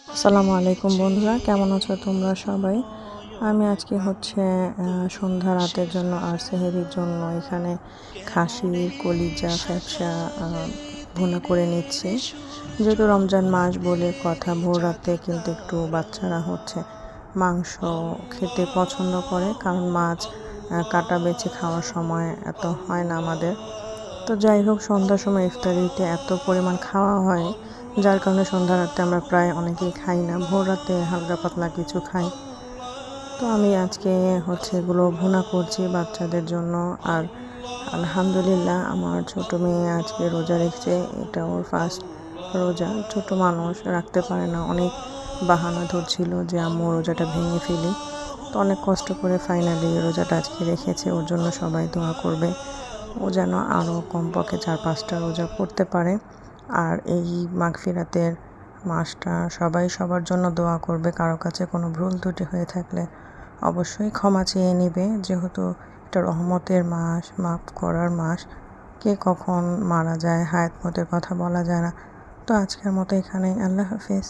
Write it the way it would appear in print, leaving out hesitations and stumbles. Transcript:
আসসালামু আলাইকুম বন্ধুরা, কেমন আছো তোমরা সবাই? আমি আজকে সন্ধ্যা রাতের জন্য আর সেহরির জন্য এখানে খাসির কলিজা ফ্যাপসা ভুনা করে নিচ্ছি। যেহেতু রমজান মাস বলে কথা, ভোর রাতে কিন্তু একটু বাচ্চারা মাংস খেতে পছন্দ করে, কারণ মাছ কাটা বেছে খাওয়ার সময় এত হয় না আমাদের। তো যাই হোক, সন্ধ্যার সময় ইফতারিতে এত পরিমাণ খাওয়া হয়, যার কারণে সন্ধ্যা রাতে আমরা প্রায় অনেকেই খাই না, ভোর রাতে হালকা পাতলা কিছু খাই। তো আমি আজকে এগুলো ভুনা করছি বাচ্চাদের জন্য। আর আলহামদুলিল্লাহ, আমার ছোট মেয়ে আজকে রোজা রেখেছে, এটা ওর ফার্স্ট রোজা। ছোট মানুষ রাখতে পারে না, অনেক বাহানা ধরছিল যে আম্মু রোজাটা ভেঙে ফেলি। তো অনেক কষ্ট করে ফাইনালি রোজাটা আজকে রেখেছে। ওর জন্য সবাই দোয়া করবে, ও যেন আরও কমপক্ষে 4-5টা রোজা করতে পারে। আর এই মাগফিরাতের মাসটা সবাই সবার জন্য দোয়া করবে। কারো কাছে কোনো ভুল ত্রুটি হয়ে থাকলে অবশ্যই ক্ষমা চেয়ে নেবে, যেহেতু এটা রহমতের মাস, মাফ করার মাস। কে কখন মারা যায়, হায়াত মতের কথা বলা যায় না। তো আজকের মতো এখানেই, আল্লাহ হাফিজ।